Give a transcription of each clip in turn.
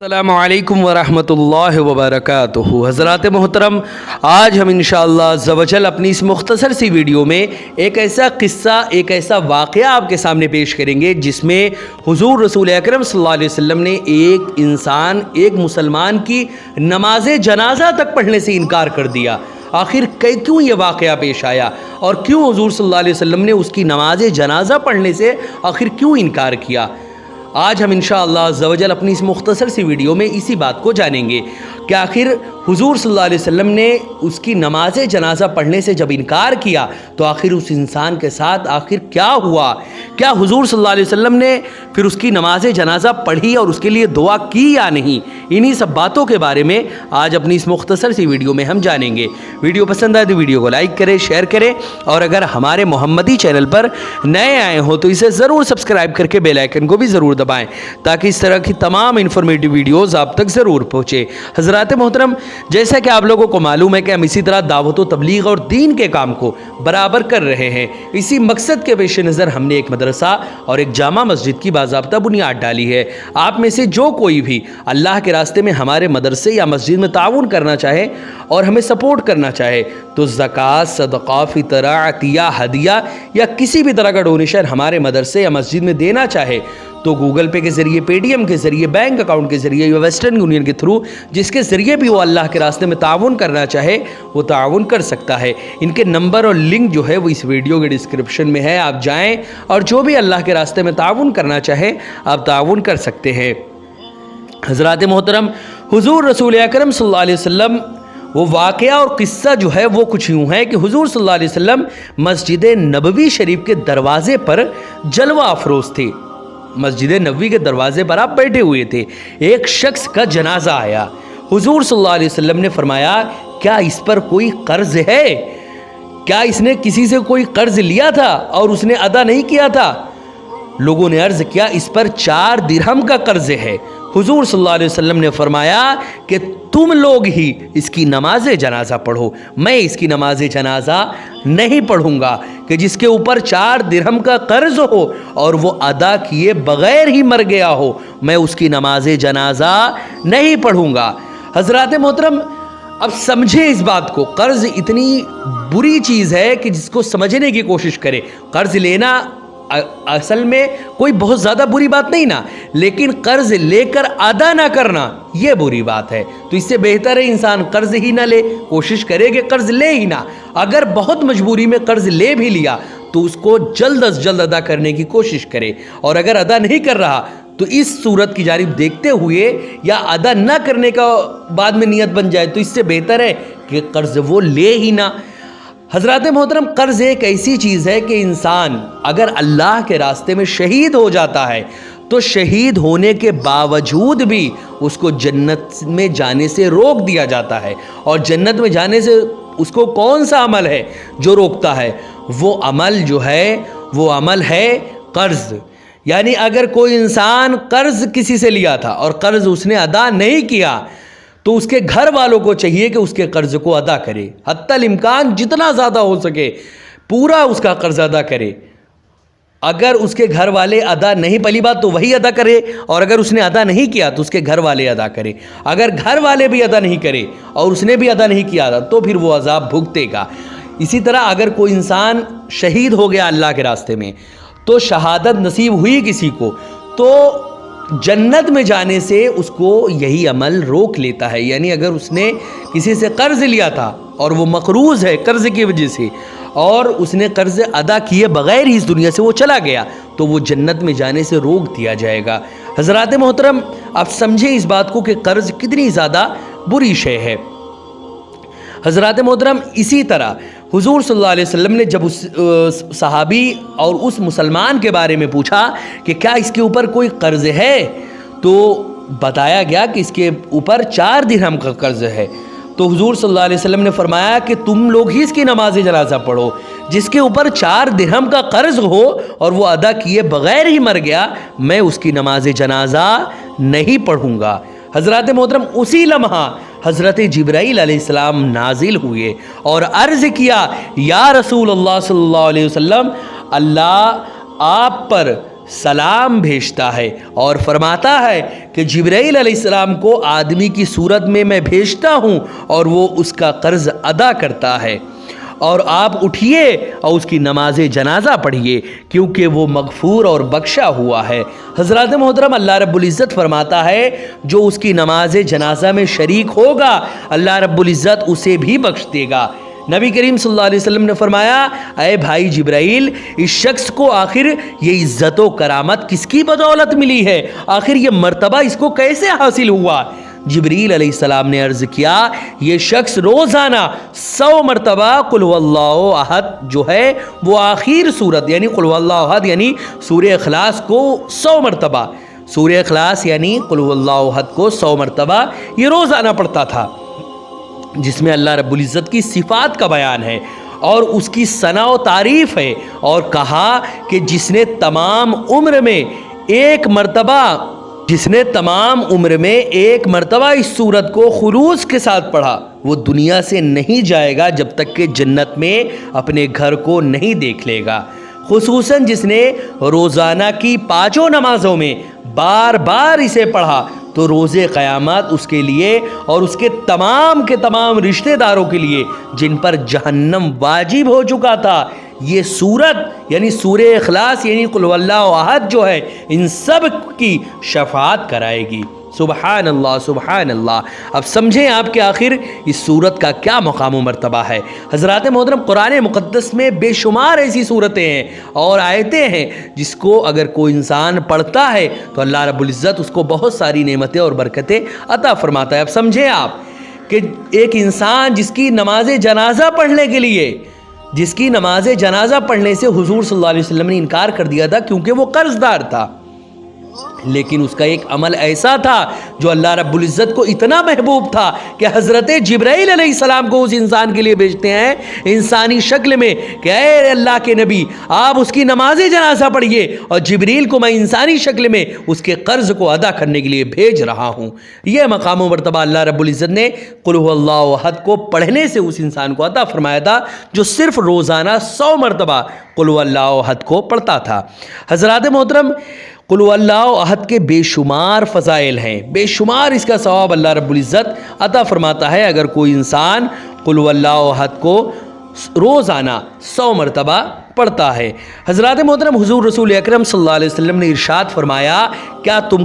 अस्सलामु अलैकुम वरहमतुल्लाहि वबरकातुहू। हज़रात मोहतरम, आज हम इंशाअल्लाह अज़्ज़वजल अपनी इस मुख्तसर सी वीडियो में एक ऐसा क़िस्सा, एक ऐसा वाक़या आपके सामने पेश करेंगे जिसमें हुज़ूर रसूल अकरम सल्लल्लाहु अलैहि वसल्लम ने एक इंसान, एक मुसलमान की नमाज जनाज़ा तक पढ़ने से इनकार कर दिया। आखिर क्यों ये वाक़या पेश आया और क्यों हुज़ूर सल्लल्लाहु अलैहि वसल्लम ने उसकी नमाज जनाज़ा पढ़ने से आखिर क्यों इनकार किया। आज हम इंशाअल्लाह अज़्ज़वजल अपनी इस मुख्तसर सी वीडियो में इसी बात को जानेंगे कि आखिर हुज़ूर सल्लल्लाहु अलैहि वसल्लम ने उसकी नमाज जनाज़ा पढ़ने से जब इनकार किया तो आखिर उस इंसान के साथ आखिर क्या हुआ। क्या हुज़ूर सल्लल्लाहु अलैहि वसल्लम ने फिर उसकी नमाज जनाज़ा पढ़ी और उसके लिए दुआ की या नहीं। इन्हीं सब बातों के बारे में आज अपनी इस मुख्तसर सी वीडियो में हम जानेंगे। वीडियो पसंद आए तो वीडियो को लाइक करें, शेयर करें और अगर हमारे मोहम्मदी चैनल पर नए आए हो तो इसे ज़रूर सब्सक्राइब करके बेल आइकन को भी ज़रूर दबाएं ताकि इस तरह की तमाम इन्फॉर्मेटिव वीडियोज़ आप तक ज़रूर पहुँचे। हज़रात मोहतरम, जैसा कि आप लोगों को मालूम है कि हम इसी तरह दावत व तबलीग और दीन के काम को बराबर कर रहे हैं। इसी मकसद के पेश नज़र हमने एक मदरसा और एक जामा मस्जिद की बाज़ाब्ता बुनियाद डाली है। आप में से जो कोई भी अल्लाह के रास्ते में हमारे मदरसे या मस्जिद में ताउन करना चाहे और हमें सपोर्ट करना चाहे तो ज़कात, सदक़ा, फ़ितरा, अतिया, हदिया या किसी भी तरह का डोनेशन हमारे मदरसे या मस्जिद में देना चाहे तो गूगल पे के ज़रिए, पेटीएम के ज़रिए, बैंक अकाउंट के ज़रिए या वेस्टर्न यूनियन के थ्रू, जिसके ज़रिए भी वो अल्लाह के रास्ते में ताउन करना चाहे वो ताउन कर सकता है। इनके नंबर और लिंक जो है वो इस वीडियो के डिस्क्रिप्शन में है। आप जाएं और जो भी अल्लाह के रास्ते में ताउन करना चाहे आप ताउन कर सकते हैं। हज़रात मोहतरम, हुज़ूर रसूल अकरम सल्लल्लाहु अलैहि वसल्लम वो वाक़या और क़िस्सा जो है वो कुछ यूँ है कि हुज़ूर सल्लल्लाहु अलैहि वसल्लम मस्जिद नबवी शरीफ के दरवाज़े पर जलवा अफरोज़ थे। मस्जिद नबवी के दरवाज़े पर आप बैठे हुए थे। एक शख्स का जनाजा आया। हुज़ूर सल्लल्लाहु अलैहि वसल्लम ने फरमाया, क्या इस पर कोई कर्ज़ है? क्या इसने किसी से कोई कर्ज़ लिया था और उसने अदा नहीं किया था? लोगों ने अर्ज़ किया, इस पर 4 दिरहम का कर्ज़ है। हुज़ूर सल्लल्लाहु अलैहि वसल्लम ने फरमाया कि तुम लोग ही इसकी नमाज जनाज़ा पढ़ो, मैं इसकी नमाज जनाज़ा नहीं पढ़ूँगा कि जिसके ऊपर 4 दिरहम का कर्ज़ हो और वो अदा किए बग़ैर ही मर गया हो, मैं उसकी नमाज जनाज़ा नहीं पढ़ूँगा। हज़रात मोहतरम, अब समझे इस बात को। कर्ज़ इतनी बुरी चीज़ है कि जिसको समझने की कोशिश करे। कर्ज़ लेना असल में कोई बहुत ज़्यादा बुरी बात नहीं ना, लेकिन कर्ज़ लेकर अदा ना करना ये बुरी बात है। तो इससे बेहतर है इंसान कर्ज़ ही ना ले, कोशिश करे कि कर्ज़ ले ही ना। अगर बहुत मजबूरी में कर्ज़ ले भी लिया तो उसको जल्द अज जल्द अदा करने की कोशिश करे और अगर अदा नहीं कर रहा तो इस सूरत की जानिब देखते हुए या अदा ना करने का बाद में नियत बन जाए तो इससे बेहतर है कि कर्ज़ वो ले ही ना। हज़रात मोहतरम, कर्ज़ एक ऐसी चीज़ है कि इंसान अगर अल्लाह के रास्ते में शहीद हो जाता है तो शहीद होने के बावजूद भी उसको जन्नत में जाने से रोक दिया जाता है। और जन्नत में जाने से उसको कौन सा अमल है जो रोकता है? वो अमल जो है वो अमल है कर्ज़। यानी अगर कोई इंसान कर्ज़ किसी से लिया था और कर्ज़ उसने अदा नहीं किया तो उसके घर वालों को चाहिए कि उसके कर्ज़ को अदा करे, हत्तल इम्कान जितना ज़्यादा हो सके पूरा उसका कर्ज़ अदा करे। अगर उसके घर वाले अदा नहीं, पहली बात तो वही अदा करे, और अगर उसने अदा नहीं किया तो उसके घर वाले अदा करें। अगर घर वाले भी अदा नहीं करे और उसने भी अदा नहीं किया था तो फिर वो अज़ाब भुगतेगा। इसी तरह अगर कोई इंसान शहीद हो गया अल्लाह के रास्ते में तो शहादत नसीब हुई किसी को तो जन्नत में जाने से उसको यही अमल रोक लेता है। यानी अगर उसने किसी से कर्ज़ लिया था और वो मकरूज़ है कर्ज़ की वजह से और उसने कर्ज़ अदा किए बग़ैर ही इस दुनिया से वो चला गया तो वो जन्नत में जाने से रोक दिया जाएगा। हज़रात मोहतरम, आप समझें इस बात को कि कर्ज़ कितनी ज़्यादा बुरी शय है। हज़रात मोहतरम, इसी तरह हुज़ूर सल्लल्लाहु अलैहि वसल्लम ने जब उस सहाबी और उस मुसलमान के बारे में पूछा कि क्या इसके ऊपर कोई कर्ज़ है तो बताया गया कि इसके ऊपर 4 दिरहम का कर्ज़ है। तो हुज़ूर सल्लल्लाहु अलैहि वसल्लम ने फरमाया कि तुम लोग ही इसकी नमाज जनाज़ा पढ़ो, जिसके ऊपर 4 दिरहम का कर्ज़ हो और वो अदा किए बग़ैर ही मर गया, मैं उसकी नमाज जनाज़ा नहीं पढ़ूँगा। हज़रात मोहतरम, उसी लम्हा हज़रत जिब्राईल अलैहिस्सलाम नाजिल हुए और अर्ज़ किया, या रसूल अल्लाह सल्लल्लाहु अलैहि वसल्लम, अल्लाह आप पर सलाम भेजता है और फरमाता है कि जिब्राइल अलैहिस्सलाम को आदमी की सूरत में मैं भेजता हूँ और वो उसका कर्ज अदा करता है, और आप उठिए और उसकी नमाज जनाजा पढ़िए क्योंकि वो मगफूर और बख्शा हुआ है। हज़रात मोहतरम, अल्लाह रब्बुल इज़्ज़त फरमाता है जो उसकी नमाज जनाजा में शरीक होगा अल्लाह रब्बुल इज़्ज़त उसे भी बख्श देगा। नबी करीम सल्लल्लाहु अलैहि वसल्लम ने फरमाया, अय भाई जिब्राइल, इस शख्स को आखिर ये इज़्ज़त व करामत किसकी बदौलत मिली है, आखिर ये मर्तबा इसको कैसे हासिल हुआ। जिब्रील अलैहिस्सलाम ने अर्ज़ किया, ये शख्स रोज़ाना 100 मरतबा कुल हुवल्लाहु अहद जो है वो आखिर सूरत यानी कुल हुवल्लाहु अहद यानी सूरह इखलास को 100 मरतबा, सूरह इखलास यानी कुल हुवल्लाहु अहद को 100 मरतबा ये रोज़ाना पढ़ता था, जिसमें अल्लाह रब्बुल इज़्ज़त की सिफ़ात का बयान है और उसकी सना व तारीफ़ है। और कहा कि जिसने तमाम उम्र में एक मरतबा इस सूरत को खुलूस के साथ पढ़ा वो दुनिया से नहीं जाएगा जब तक कि जन्नत में अपने घर को नहीं देख लेगा। खुसूसन जिसने रोज़ाना की 5 नमाज़ों में बार बार इसे पढ़ा तो रोज़े क़यामत उसके लिए और उसके तमाम के तमाम रिश्तेदारों के लिए जिन पर जहन्नम वाजिब हो चुका था, ये सूरत यानी सूरह इखलास यानी कुल हुवल्लाहु अहद जो है इन सब की शफाअत कराएगी। सुबहान अल्लाह, सुबहान अल्लाह। अब समझें आप कि आखिर इस सूरत का क्या मकाम व मर्तबा है। हज़रात मोहतरम, कुरान मुक़द्दस में बेशुमार ऐसी सूरतें हैं और आयतें हैं जिसको अगर कोई इंसान पढ़ता है तो अल्लाह रब्बुल इज़्ज़त उसको बहुत सारी नेमतें और बरकतें अता फ़रमाता है। अब समझें आप कि एक इंसान जिसकी नमाज जनाजा पढ़ने के लिए जिसकी नमाज जनाजा पढ़ने से हुज़ूर सल्लल्लाहु अलैहि वसल्लम ने इनकार कर दिया था क्योंकि वो कर्ज़दार था, लेकिन उसका एक अमल ऐसा था जो अल्लाह रब्बुल इज़्ज़त को इतना महबूब था कि हज़रत जिब्राइल अलैहिस्सलाम को उस इंसान के लिए भेजते हैं इंसानी शक्ल में कि ऐ अल्लाह के नबी, आप उसकी नमाज जनाजा पढ़िए और जिब्रील को मैं इंसानी शक्ल में उसके कर्ज़ को अदा करने के लिए भेज रहा हूँ। यह मकाम व मर्तबा अल्लाह रब्बुल इज़्ज़त ने कुल हुवल्लाहु अहद को पढ़ने से उस इंसान को अता फरमाया था जो सिर्फ़ रोज़ाना 100 मरतबा कुल हुवल्लाहु अहद को पढ़ता था। हज़रात मोहतरम, कुल हुवल्लाहु अहद के बेशुमार फ़ज़ाइल हैं, बेशुमार इसका सवाब अल्लाह रब्बुल इज़्ज़त अता फ़रमाता है अगर कोई इंसान कुल हुवल्लाहु अहद को रोज़ाना 100 मरतबा पढ़ता है। हज़रात मोहतरम, हुज़ूर रसूल अकरम सल्लल्लाहु अलैहि वसल्लम ने इरशाद फरमाया, क्या तुम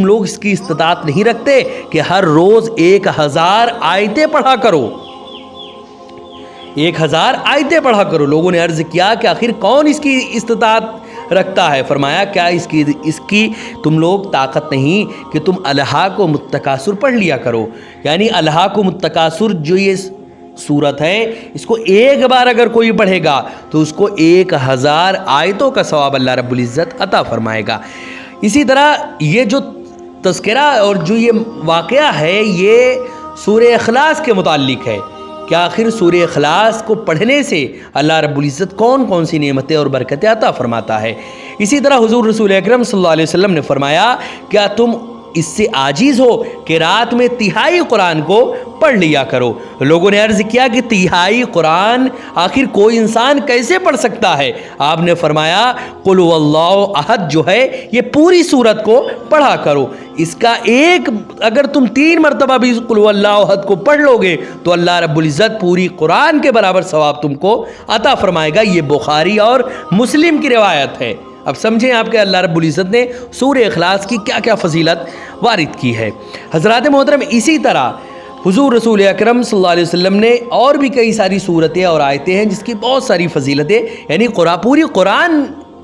लोग इसकी इस्तिताअत नहीं रखते कि हर रोज़ 1000 आयतें पढ़ा करो, 1000 आयतें पढ़ा करो। लोगों ने अर्ज़ किया कि आखिर कौन इसकी इस्तिताअत रखता है। फरमाया, क्या इसकी तुम लोग ताकत नहीं कि तुम अलहाकुम मुत्तकासुर पढ़ लिया करो। यानी अलहाकुम मुत्तकासुर जो ये सूरत है इसको एक बार अगर कोई पढ़ेगा तो उसको 1000 आयतों का सवाब अल्लाह रब्बुल इज़्ज़त अता फरमाएगा। इसी तरह ये जो तज़किरा और जो ये वाक़या है ये सूरह इखलास के मुताल्लिक़ है कि आखिर सूरह इखलास को पढ़ने से अल्लाह रब्बुल इज़्ज़त कौन कौन सी नेमतें और बरकतें अता फरमाता है। इसी तरह हुज़ूर रसूल अकरम सल्लल्लाहु अलैहि वसल्लम ने फरमाया, क्या तुम इससे आजीज़ हो कि रात में तिहाई कुरान को पढ़ लिया करो। लोगों ने अर्ज़ किया कि तिहाई कुरान आखिर कोई इंसान कैसे पढ़ सकता है। आपने फरमाया, कुल हुवल्लाहु अहद जो है ये पूरी सूरत को पढ़ा करो, इसका एक अगर तुम 3 मरतबा भी कुल हुवल्लाहु अहद को पढ़ लोगे तो अल्लाह रब्बुल इज़्ज़त पूरी कुरान के बराबर सवाब तुमको अता फरमाएगा। ये बुखारी और मुस्लिम की रिवायत है। अब समझें आपके अल्लाह रब्बुल इज़्ज़त ने सूरह इखलास की क्या क्या फ़जीलत वारिद की है। हज़रात मोहतरम, इसी तरह हुज़ूर रसूल अकरम सल्लल्लाहु अलैहि वसल्लम ने और भी कई सारी सूरतें और आयतें हैं जिसकी बहुत सारी फ़जीलतें, यानी पूरी कुरान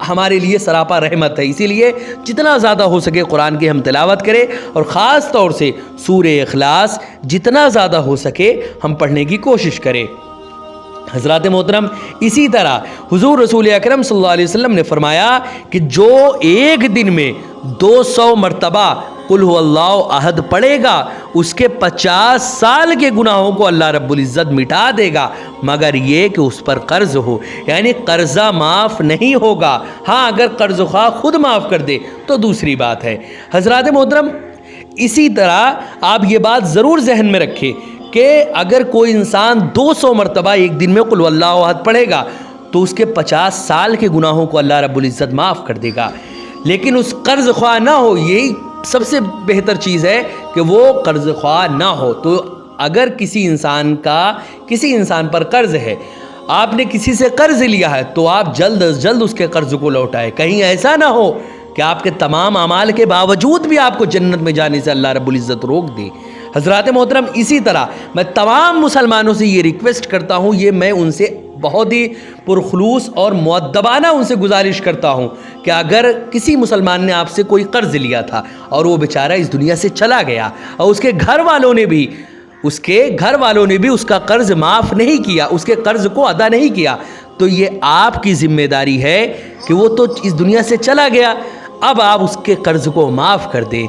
हमारे लिए सरापा रहमत है। इसीलिए जितना ज़्यादा हो सके कुरान की हम तिलावत करें और ख़ास तौर से सूरह इखलास जितना ज़्यादा हो सके हम पढ़ने की कोशिश करें। हज़रात मोहतरम, इसी तरह हुज़ूर रसूल अकरम सल्लल्लाहु अलैहि वसल्लम ने फरमाया कि जो एक दिन में 200 मरतबा कुल हुवल्लाहु अहद पढ़ेगा उसके 50 साल के गुनाहों को अल्लाह रब्बुल इज़्ज़त मिटा देगा, मगर ये कि उस पर कर्ज़ हो, यानी कर्ज़ा माफ़ नहीं होगा। हाँ, अगर कर्ज़ ख़्वाह खुद माफ़ कर दे तो दूसरी बात है। हज़रात मोहतरम, इसी तरह आप ये बात ज़रूर जहन में रखें कि अगर कोई इंसान 200 मरतबा एक दिन में कुल हुवल्लाहु अहद पढ़ेगा تو اس کے 50 سال کے گناہوں کو اللہ رب العزت معاف کر دے گا. لیکن اس قرض خواہ نہ ہو، یہی سب سے بہتر چیز ہے کہ وہ قرض خواہ نہ ہو. تو اگر کسی انسان پر قرض ہے، آپ نے کسی سے قرض لیا ہے، تو آپ جلد از جلد اس کے قرض کو لوٹائیں. کہیں ایسا نہ ہو کہ آپ کے تمام اعمال کے باوجود بھی آپ کو جنت میں جانے سے اللہ رب العزت روک دے. حضرات محترم، اسی طرح میں تمام مسلمانوں سے یہ ریکویسٹ کرتا ہوں، یہ میں ان سے بہت ہی پرخلوص اور مؤدبانہ ان سے گزارش کرتا ہوں کہ اگر کسی مسلمان نے آپ سے کوئی قرض لیا تھا اور وہ بیچارہ اس دنیا سے چلا گیا اور اس کے گھر والوں نے بھی اس کا قرض معاف نہیں کیا، اس کے قرض کو ادا نہیں کیا، تو یہ آپ کی ذمہ داری ہے کہ وہ تو اس دنیا سے چلا گیا، اب آپ اس کے قرض کو معاف کر دیں.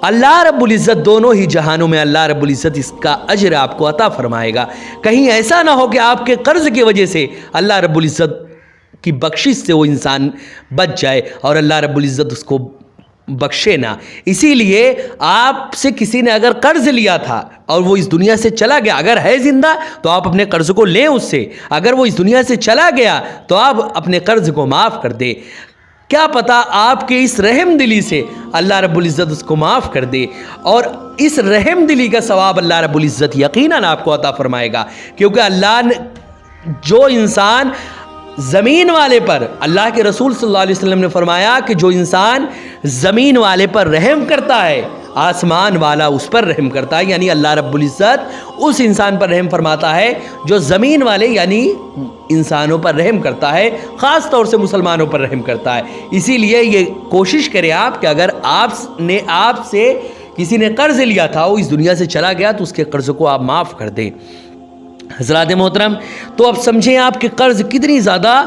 اللہ رب العزت دونوں ہی جہانوں میں اللہ رب العزت اس کا اجر آپ کو عطا فرمائے گا. کہیں ایسا نہ ہو کہ آپ کے قرض کی وجہ سے اللہ رب العزت کی بخشش سے وہ انسان بچ جائے اور اللہ رب العزت اس کو بخشے نہ. اسی لیے آپ سے کسی نے اگر قرض لیا تھا اور وہ اس دنیا سے چلا گیا، اگر ہے زندہ تو آپ اپنے قرض کو لیں اس سے، اگر وہ اس دنیا سے چلا گیا تو آپ اپنے قرض کو معاف کر دیں. کیا پتہ آپ کے اس رحم دلی سے اللہ رب العزت اس کو معاف کر دے، اور اس رحم دلی کا ثواب اللہ رب العزت یقیناً آپ کو عطا فرمائے گا. کیونکہ اللہ نے جو انسان زمین والے پر، اللہ کے رسول صلی اللہ علیہ وسلم نے فرمایا کہ جو انسان زمین والے پر رحم کرتا ہے، آسمان والا اس پر رحم کرتا ہے. یعنی اللہ رب العزت اس انسان پر رحم فرماتا ہے جو زمین والے یعنی انسانوں پر رحم کرتا ہے، خاص طور سے مسلمانوں پر رحم کرتا ہے. اسی لیے یہ کوشش کریں آپ کہ اگر آپ سے کسی نے قرض لیا تھا، وہ اس دنیا سے چلا گیا، تو اس کے قرض کو آپ معاف کر دیں. حضرات محترم، تو اب سمجھیں آپ کہ قرض کتنی زیادہ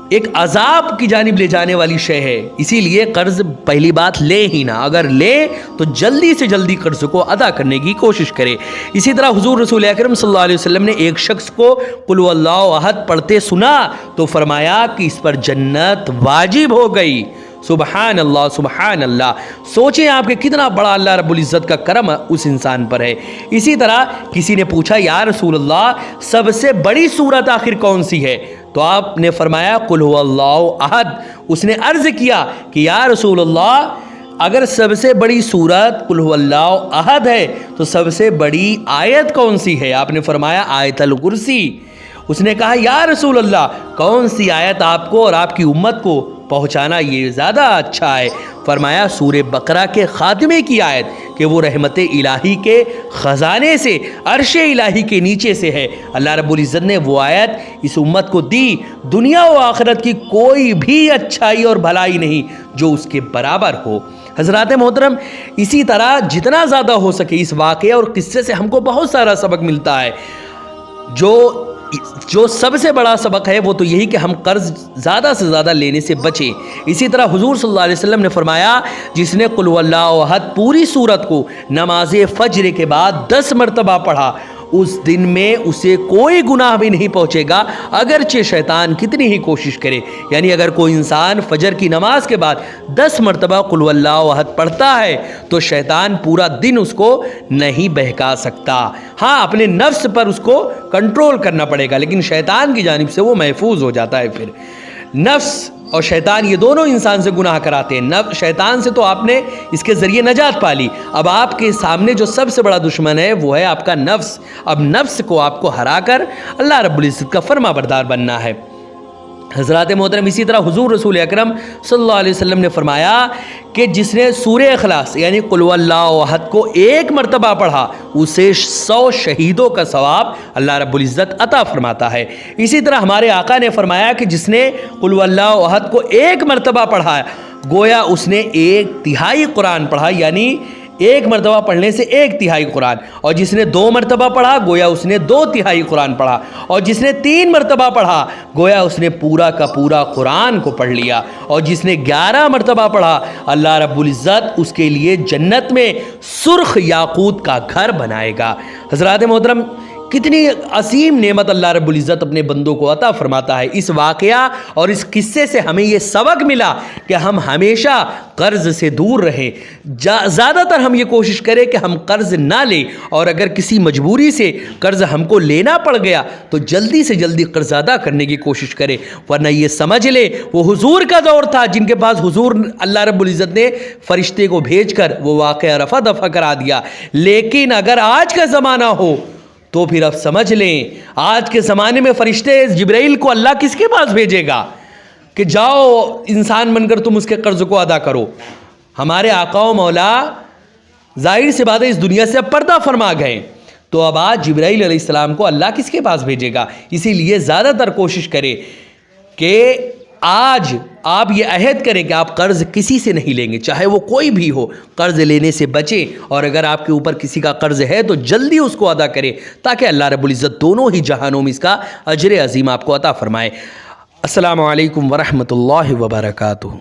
ایک عذاب کی جانب لے جانے والی شے ہے. اسی لیے قرض پہلی بات لے ہی نہ، اگر لے تو جلدی سے جلدی قرض کو ادا کرنے کی کوشش کرے. اسی طرح حضور رسول اکرم صلی اللہ علیہ وسلم نے ایک شخص کو قل هو اللہ احد پڑھتے سنا تو فرمایا کہ اس پر جنت واجب ہو گئی. سبحان اللہ سبحان اللہ. سوچیں آپ کہ کتنا بڑا اللہ رب العزت کا کرم اس انسان پر ہے. اسی طرح کسی نے پوچھا یا رسول اللہ سب سے بڑی سورت آخر کون سی ہے؟ تو آپ نے فرمایا قل هو اللہ احد. اس نے عرض کیا کہ یا رسول اللہ اگر سب سے بڑی سورت قل هو اللہ احد ہے تو سب سے بڑی آیت کون سی ہے؟ آپ نے فرمایا آیت الکرسی. اس نے کہا یا رسول اللہ کون سی آیت آپ کو اور آپ کی امت کو پہنچانا یہ زیادہ اچھا ہے؟ فرمایا سورہ بقرہ کے خاتمے کی آیت کہ وہ رحمت الہی کے خزانے سے عرش الہی کے نیچے سے ہے. اللہ رب العزت نے وہ آیت اس امت کو دی. دنیا و آخرت کی کوئی بھی اچھائی اور بھلائی نہیں جو اس کے برابر ہو. حضرات محترم، اسی طرح جتنا زیادہ ہو سکے اس واقعے اور قصے سے ہم کو بہت سارا سبق ملتا ہے. جو سب سے بڑا سبق ہے وہ تو یہی کہ ہم قرض زیادہ سے زیادہ لینے سے بچیں. اسی طرح حضور صلی اللہ علیہ وسلم نے فرمایا جس نے قل اللہ احد پوری سورت کو نماز فجر کے بعد 10 مرتبہ پڑھا اس دن میں اسے کوئی گناہ بھی نہیں پہنچے گا اگرچہ شیطان کتنی ہی کوشش کرے. یعنی اگر کوئی انسان فجر کی نماز کے بعد 10 مرتبہ قل اللہ احد پڑھتا ہے تو شیطان پورا دن اس کو نہیں بہکا سکتا. ہاں اپنے نفس پر اس کو کنٹرول کرنا پڑے گا لیکن شیطان کی جانب سے وہ محفوظ ہو جاتا ہے. پھر نفس اور شیطان یہ دونوں انسان سے گناہ کراتے ہیں. شیطان سے تو آپ نے اس کے ذریعے نجات پا لی. اب آپ کے سامنے جو سب سے بڑا دشمن ہے وہ ہے آپ کا نفس. اب نفس کو آپ کو ہرا کر اللہ رب العزت کا فرما بردار بننا ہے. حضرات محترم، اسی طرح حضور رسول اکرم صلی اللہ علیہ وسلم نے فرمایا کہ جس نے سورہ اخلاص یعنی قل اللہ احد کو 1 مرتبہ پڑھا اسے 100 شہیدوں کا ثواب اللہ رب العزت عطا فرماتا ہے. اسی طرح ہمارے آقا نے فرمایا کہ جس نے قل اللہ احد کو 1 مرتبہ پڑھا گویا اس نے 1/3 قرآن پڑھا، یعنی 1 مرتبہ پڑھنے سے 1/3 قرآن. اور جس نے 2 مرتبہ پڑھا گویا اس نے 2/3 قرآن پڑھا. اور جس نے 3 مرتبہ پڑھا گویا اس نے پورا کا پورا قرآن کو پڑھ لیا. اور جس نے 11 مرتبہ پڑھا اللہ رب العزت اس کے لیے جنت میں سرخ یاقوت کا گھر بنائے گا. حضرات محترم، کتنی عظیم نعمت اللہ رب العزت اپنے بندوں کو عطا فرماتا ہے۔ اس واقعہ اور اس قصے سے ہمیں یہ سبق ملا کہ ہم ہمیشہ قرض سے دور رہیں، زیادہ تر ہم یہ کوشش کریں کہ ہم قرض نہ لیں، اور اگر کسی مجبوری سے قرض ہم کو لینا پڑ گیا تو جلدی سے جلدی قرض ادا کرنے کی کوشش کریں، ورنہ یہ سمجھ لیں وہ حضور کا دور تھا جن کے پاس حضور اللہ رب العزت نے فرشتے کو بھیج کر وہ واقعہ رفع دفع کرا دیا۔ لیکن اگر آج کا زمانہ ہو تو پھر اب سمجھ لیں آج کے زمانے میں فرشتے جبرائیل کو اللہ کس کے پاس بھیجے گا کہ جاؤ انسان بن کر تم اس کے قرض کو ادا کرو؟ ہمارے آقا و مولا ظاہر سی بات ہے اس دنیا سے اب پردہ فرما گئے، تو اب آج جبرائیل علیہ السلام کو اللہ کس کے پاس بھیجے گا؟ اسی لیے زیادہ تر کوشش کریں کہ آج آپ یہ عہد کریں کہ آپ قرض کسی سے نہیں لیں گے، چاہے وہ کوئی بھی ہو، قرض لینے سے بچیں، اور اگر آپ کے اوپر کسی کا قرض ہے تو جلدی اس کو ادا کریں تاکہ اللہ رب العزت دونوں ہی جہانوں میں اس کا اجر عظیم آپ کو عطا فرمائے۔ السلام علیکم ورحمۃ اللہ وبرکاتہ۔